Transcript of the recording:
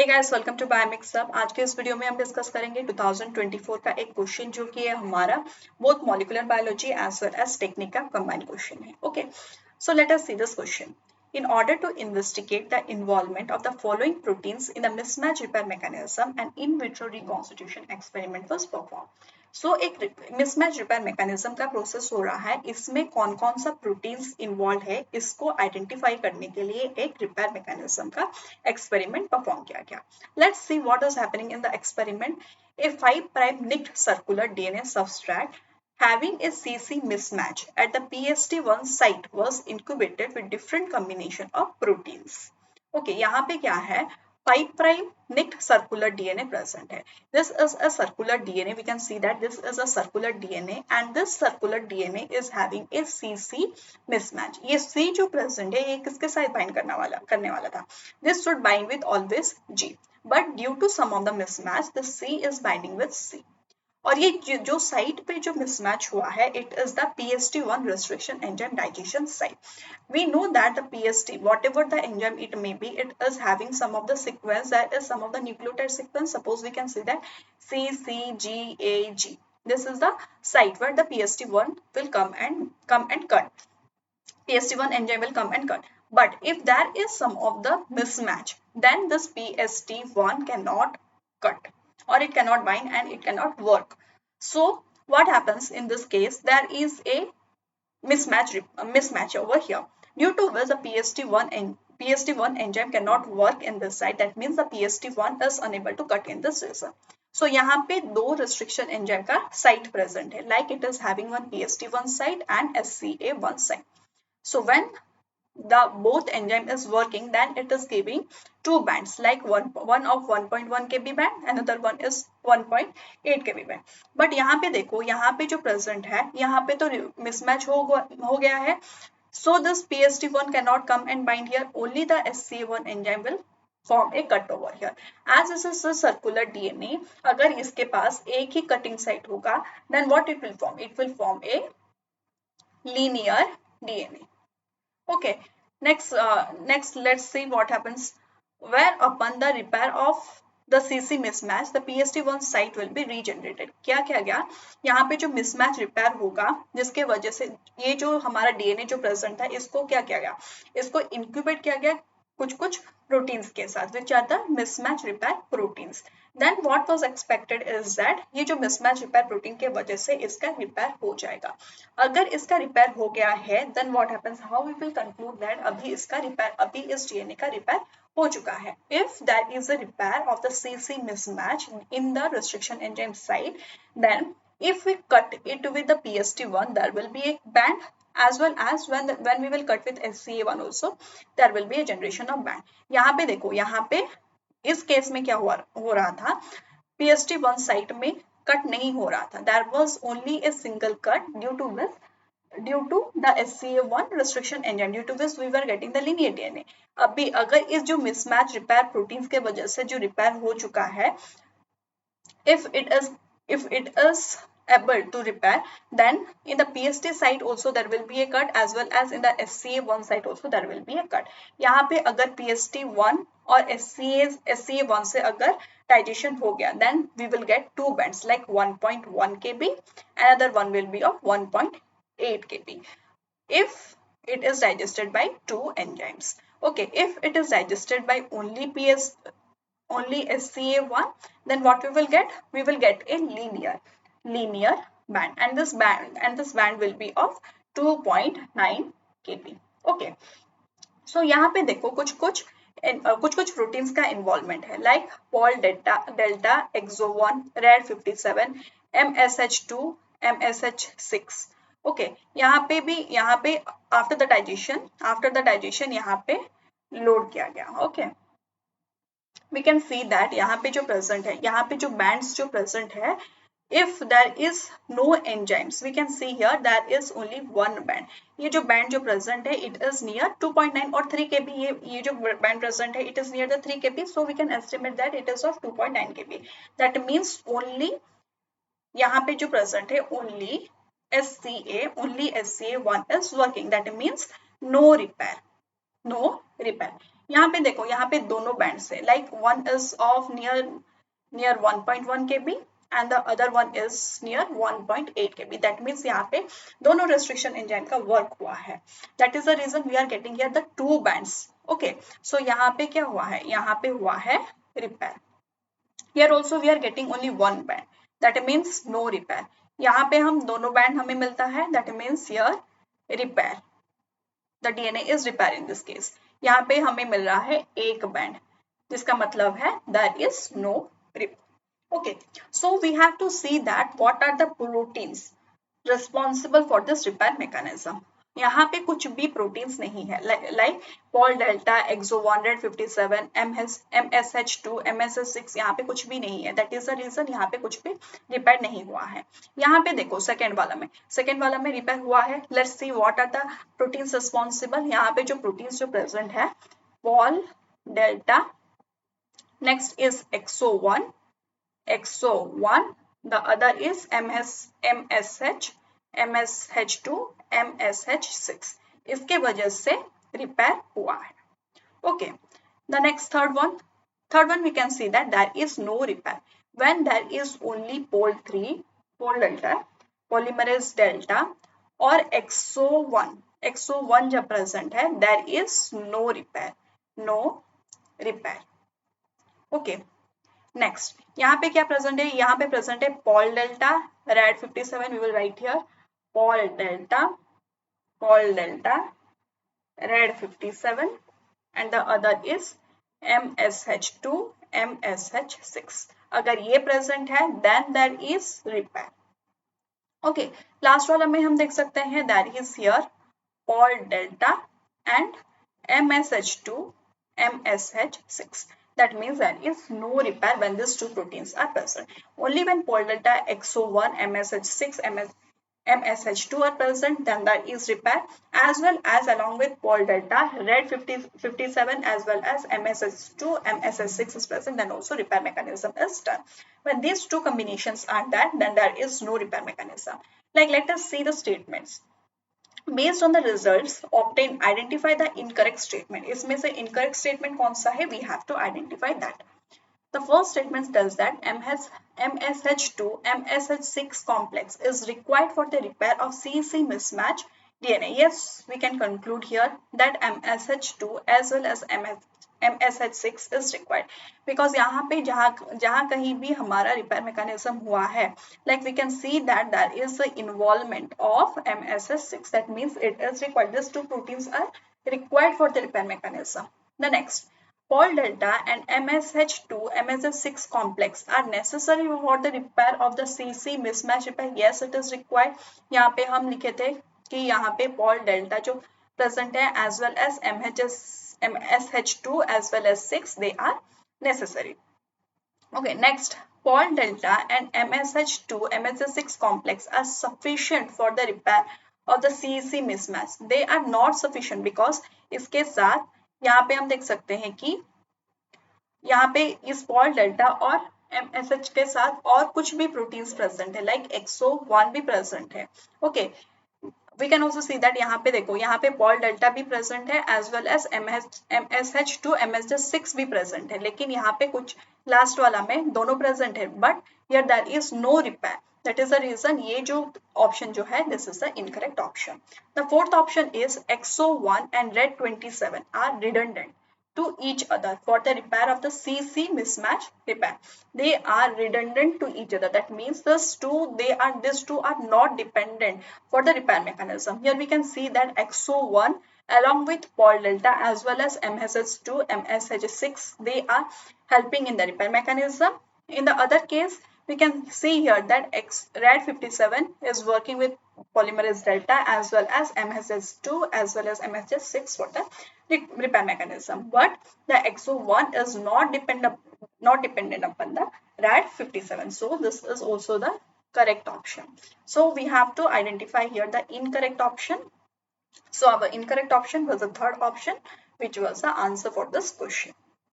Guys, welcome to biomix अब। आज के इस वीडियो में हम डिस्कस करेंगे 2024 का एक क्वेश्चन जो कि है हमारा both molecular biology as well as technique का कंबाइंड क्वेश्चन है। Okay, so let us see this question. In order to investigate the involvement of the following proteins in the mismatch repair mechanism, an in vitro reconstitution experiment was performed. एक mismatch repair mechanism का process हो रहा है, इसमें कौन कौन सा proteins involve है इसको आइडेंटिफाई करने के लिए एक रिपेयर मैकेनिज्म का एक्सपेरिमेंट परफॉर्म किया गया। Let's see what is happening in the experiment. A 5' nicked circular DNA substrate having a CC mismatch at the PST1 site was incubated with different combination of proteins. Okay, यहाँ पे क्या है, 5' nicked circular DNA present है. This is a circular DNA. We can see that this is a circular DNA and this circular DNA is having a CC mismatch. ये C जो present है ये किसके साथ bind करने वाला था. This should bind with always G. But due to some of the mismatch, the C is binding with C. और ये जो साइट पे जो मिसमैच हुआ है, it is the PST1 restriction enzyme digestion site. We know that the PST, whatever the enzyme it may be, it is having some of the sequence, that is some of the nucleotide sequence. Suppose we can see that CCGAG. This is the site where the PST1 will come and cut. PST1 enzyme will come and cut. But if there is some of the mismatch, then this PST1 cannot cut or it cannot bind and it cannot work. So what happens in this case? There is a mismatch over here, due to which the PST1 enzyme cannot work in this site. That means the PST1 is unable to cut in this region. So यहाँ पे दो restriction enzyme का site present है, like it is having one PST1 site and SCA1 site. So when the both enzyme is working, then it is giving two bands, like one of 1.1 kb band, another one is 1.8 kb band. But यहाँ पे देखो, यहाँ पे जो present है, यहाँ पे तो mismatch हो गया है. So this PST1 cannot come and bind here. Only the SCA1 enzyme will form a cut over here. As this is a circular DNA, अगर इसके पास एक ही cutting site होगा, then what it will form? It will form a linear DNA. Okay, next let's see what happens. Where upon the repair of the CC mismatch, the PST1 site will be regenerated. क्या किया गया, यहाँ पे जो mismatch repair होगा, जिसके वजह से ये जो हमारा DNA जो present है, इसको क्या किया गया, इसको incubate किया गया कुछ proteins के साथ, which are the mismatch repair proteins. Then what was expected is that ये जो mismatch repair protein के वजह से इसका repair हो जाएगा. अगर इसका repair हो गया है, then what happens, how we will conclude that अभी इसका repair, अभी इस DNA का repair हो चुका है. If there is a repair of the CC mismatch in the restriction enzyme site, then if we cut it with the PST1, there will be a band, as well as when we will cut with SCA1 also, there will be a generation of band. यहाँ पे देखो, यहाँ पे इस case में क्या हो रहा था, PST1 साइट में कट नहीं हो रहा था. There was only a single cut due to the SCA1 restriction enzyme, due to this we were getting the linear DNA. अभी अगर इस जो mismatch repair proteins के वजह से जो repair हो चुका है, if it is able to repair, then in the PST site also there will be a cut, as well as in the SCA1 site also there will be a cut. यहाँ पे अगर PST1 और SCA1 से अगर digestion हो गया, then we will get two bands, like 1.1 kb, another one will be of 1.8 kb, if it is digested by two enzymes. Okay, if it is digested by only SCA1, then what we will get? We will get a linear band, and this band will be of 2.9 kb. Okay, so यहाँ पे देखो कुछ proteins का involvement है, like pol delta exo one, rad 57, MSH2, MSH6. Okay, यहाँ पे after the digestion यहाँ पे लोड किया गया. Okay, we can see that यहाँ पे जो present है, यहाँ पे जो bands जो present है, if there is no enzymes, we can see here there is only one band. ये जो band जो present है, it is near 2.9 और 3 kb. ये जो band present है, it is near the 3 kb, so we can estimate that it is of 2.9 kb. That means only यहाँ पे जो present है, only SCA1 is working. That means no repair. यहाँ पे देखो, यहाँ पे दोनों बैंड्स है, like one is of near 1.1 kb and the other one is near 1.8 kb. That means यहाँ पे दोनों restriction engine का वर्क हुआ है. That is the reason we are getting here the two bands. Okay, so यहाँ पे क्या हुआ है, यहाँ पे हुआ है repair. Here also we are getting only one band. That means no repair. यहाँ पे हम दोनों बैंड हमें मिलता है. That means here repair. The DNA is repair in this case. यहाँ पे हमें मिल रहा है एक बैंड, जिसका मतलब है there is no repair. Okay, so we have to see that what are the proteins responsible for this repair mechanism. यहाँ पे कुछ भी प्रोटीन्स नहीं है, लाइक पॉल डेल्टा, एक्सो 157, MSH2, MSH6, यहाँ पे कुछ भी नहीं है. दैट इज द रीजन यहाँ पे कुछ भी रिपेयर नहीं हुआ है. यहाँ पे देखो सेकेंड वाला में रिपेयर हुआ है. Let's see what are the proteins responsible. यहाँ पे जो प्रोटीन्स जो प्रेजेंट है, pol delta, next is exo 1, the other is MSH, MSH2, MSH6. इसके वजह से रिपेयर हुआ है. Okay, the next third one we can see that there is no repair when there is only pole 3, pole delta, polymerase delta और exo 1 जब present है, there is no repair. Okay, next यहाँ पे क्या present है, यहाँ पे present है pol delta, rad 57. We will write here pol delta, rad 57 and the other is MSH2, MSH6. अगर ये प्रेजेंट है then there is repair. Okay, last वाला में हम देख सकते हैं there is here pol delta and MSH2, MSH6. That means there is no repair when these two proteins are present. Only when pol delta, exo 1, MSH6, MSH2 are present, then there is repair, as well as along with pol delta, red 57 as well as MSH2, MSH6 is present, then also repair mechanism is done. When these two combinations are done, then there is no repair mechanism. Like let us see the statements. Based on the results obtained, identify the incorrect statement. इसमें से incorrect statement कौन सा है? We have to identify that. The first statement tells that MSH2 MSH6 complex is required for the repair of CC mismatch DNA. Yes, we can conclude here that MSH2 as well as MSH6 is required because यहाँ पे जहाँ कहीं भी हमारा repair mechanism हुआ है, like we can see that there is the involvement of MSH6. That means it is required. These two proteins are required for the repair mechanism. The next, pol delta and MSH2 MSH6 complex are necessary for the repair of the CC mismatch repair. Yes, it is required. यहाँ पे हम लिखे थे कि यहाँ पे pol delta जो present है as well as MSH2 as well as 6, they are necessary. Okay, next, pol delta and MSH2 MSH6 complex are sufficient for the repair of the CEC mismatch. They are not sufficient because इसके साथ यहाँ पे हम देख सकते हैं कि यहाँ पे इस पॉल डेल्टा और MSH के साथ और कुछ भी प्रोटीन्स प्रेजेंट है, लाइक एक्सो 1 भी प्रेजेंट है. Okay, we can also see that यहाँ पे देखो, यहाँ पे पॉल डेल्टा भी प्रेजेंट है as well as MSH2 MSH6 भी प्रेजेंट है, लेकिन यहाँ पे कुछ लास्ट वाला में दोनों प्रेजेंट है, but here there is no repair. That is the reason ये जो ऑप्शन जो है, this is the incorrect option. The fourth option is XO1 and Red 27 are redundant to each other for the repair of the CC mismatch repair. They are redundant to each other. That means these two are not dependent for the repair mechanism. Here we can see that XO1 along with pol delta as well as MSH2, MSH6, they are helping in the repair mechanism. In the other case, we can see here that Rad 57 is working with polymerase delta as well as MSH2 as well as MSH6 for the repair mechanism. But the XO1 is not dependent upon the Rad 57. So this is also the correct option. So we have to identify here the incorrect option. So our incorrect option was the third option, which was the answer for this question.